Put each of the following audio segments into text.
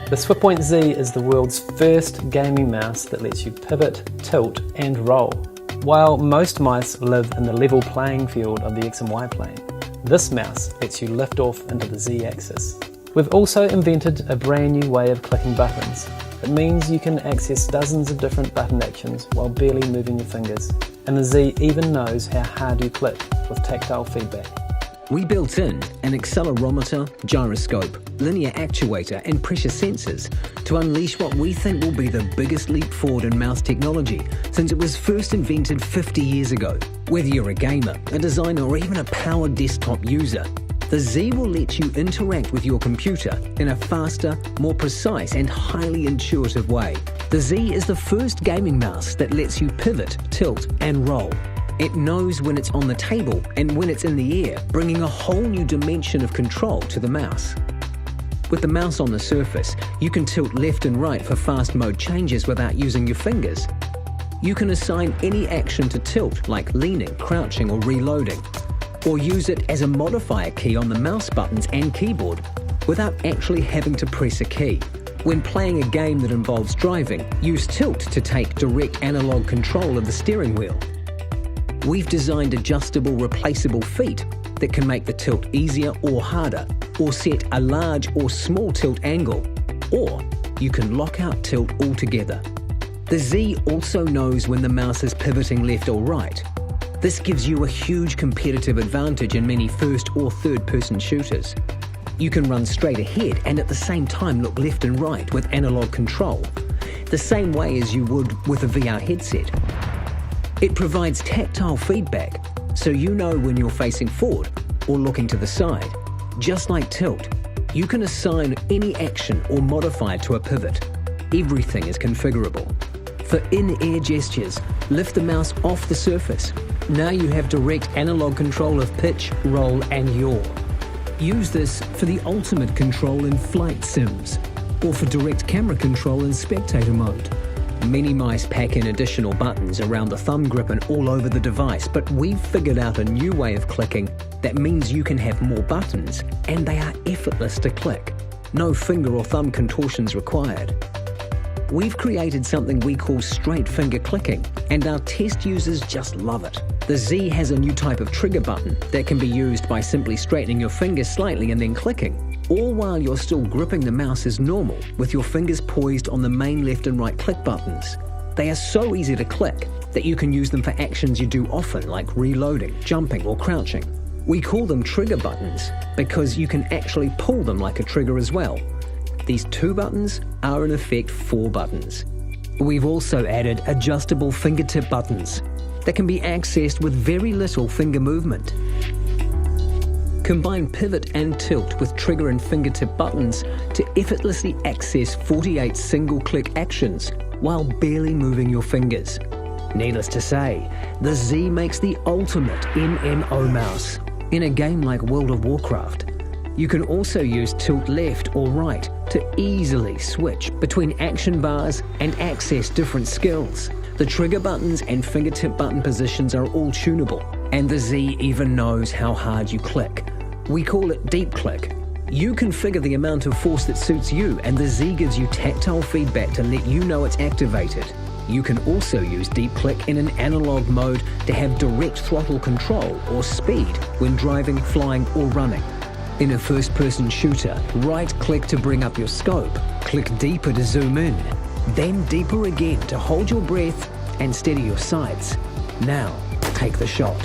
The SwiftPoint Z is the world's first gaming mouse that lets you pivot, tilt and roll. While most mice live in the level playing field of the X and Y plane, this mouse lets you lift off into the Z axis. We've also invented a brand new way of clicking buttons. It means you can access dozens of different button actions while barely moving your fingers. And the Z even knows how hard you click with tactile feedback. We built in an accelerometer, gyroscope, linear actuator and pressure sensors to unleash what we think will be the biggest leap forward in mouse technology since it was first invented 50 years ago. Whether you're a gamer, a designer or even a power desktop user, the Z will let you interact with your computer in a faster, more precise and highly intuitive way. The Z is the first gaming mouse that lets you pivot, tilt and roll. It knows when it's on the table and when it's in the air, bringing a whole new dimension of control to the mouse. With the mouse on the surface, you can tilt left and right for fast mode changes without using your fingers. You can assign any action to tilt, like leaning, crouching or reloading, or use it as a modifier key on the mouse buttons and keyboard without actually having to press a key. When playing a game that involves driving, use tilt to take direct analog control of the steering wheel. We've designed adjustable, replaceable feet that can make the tilt easier or harder, or set a large or small tilt angle, or you can lock out tilt altogether. The Z also knows when the mouse is pivoting left or right. This gives you a huge competitive advantage in many first or third person shooters. You can run straight ahead and at the same time look left and right with analog control, the same way as you would with a VR headset. It provides tactile feedback, so you know when you're facing forward or looking to the side. Just like tilt, you can assign any action or modify to a pivot. Everything is configurable. For in-air gestures, lift the mouse off the surface. Now you have direct analog control of pitch, roll and yaw. Use this for the ultimate control in flight sims, or for direct camera control in spectator mode. Many mice pack in additional buttons around the thumb grip and all over the device, but we've figured out a new way of clicking that means you can have more buttons and they are effortless to click. No finger or thumb contortions required. We've created something we call straight finger clicking, and our test users just love it. The Z has a new type of trigger button that can be used by simply straightening your fingers slightly and then clicking, all while you're still gripping the mouse as normal with your fingers poised on the main left and right click buttons. They are so easy to click that you can use them for actions you do often, like reloading, jumping or crouching. We call them trigger buttons because you can actually pull them like a trigger as well. These 2 buttons are in effect 4 buttons. We've also added adjustable fingertip buttons that can be accessed with very little finger movement. Combine pivot and tilt with trigger and fingertip buttons to effortlessly access 48 single-click actions while barely moving your fingers. Needless to say, the Z makes the ultimate MMO mouse in a game like World of Warcraft. You can also use tilt left or right to easily switch between action bars and access different skills. The trigger buttons and fingertip button positions are all tunable, and the Z even knows how hard you click. We call it deep click. You configure the amount of force that suits you, and the Z gives you tactile feedback to let you know it's activated. You can also use deep click in an analog mode to have direct throttle control or speed when driving, flying or running. In a first-person shooter, right-click to bring up your scope, click deeper to zoom in, then deeper again to hold your breath and steady your sights. Now, take the shot.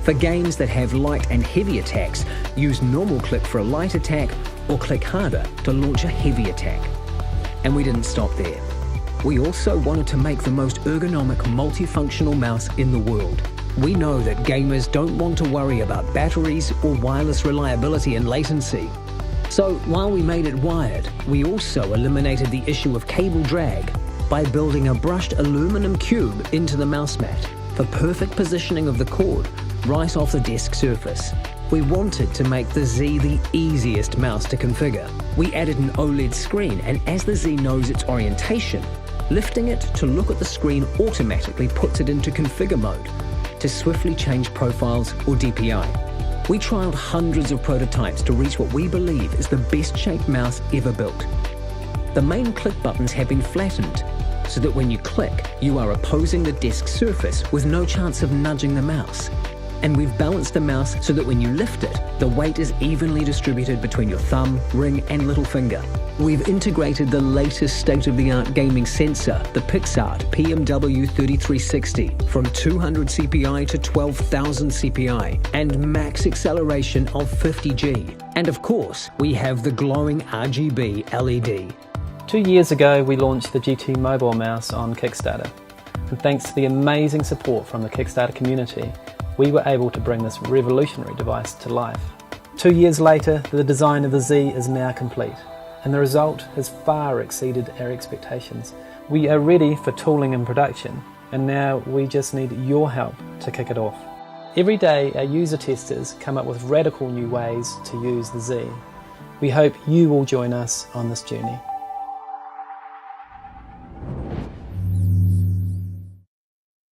For games that have light and heavy attacks, use normal click for a light attack or click harder to launch a heavy attack. And we didn't stop there. We also wanted to make the most ergonomic, multifunctional mouse in the world. We know that gamers don't want to worry about batteries or wireless reliability and latency. So while we made it wired, we also eliminated the issue of cable drag by building a brushed aluminum cube into the mouse mat for perfect positioning of the cord right off the desk surface. We wanted to make the Z the easiest mouse to configure. We added an OLED screen, and as the Z knows its orientation, lifting it to look at the screen automatically puts it into configure mode to swiftly change profiles or DPI. We trialled hundreds of prototypes to reach what we believe is the best-shaped mouse ever built. The main click buttons have been flattened, so that when you click, you are opposing the desk surface with no chance of nudging the mouse. And we've balanced the mouse so that when you lift it, the weight is evenly distributed between your thumb, ring and little finger. We've integrated the latest state-of-the-art gaming sensor, the PixArt PMW3360, from 200 CPI to 12,000 CPI, and max acceleration of 50G. And of course, we have the glowing RGB LED. 2 years ago, we launched the GT Mobile mouse on Kickstarter. And thanks to the amazing support from the Kickstarter community, we were able to bring this revolutionary device to life. 2 years later, the design of the Z is now complete, and the result has far exceeded our expectations. We are ready for tooling and production, and now we just need your help to kick it off. Every day, our user testers come up with radical new ways to use the Z. We hope you will join us on this journey.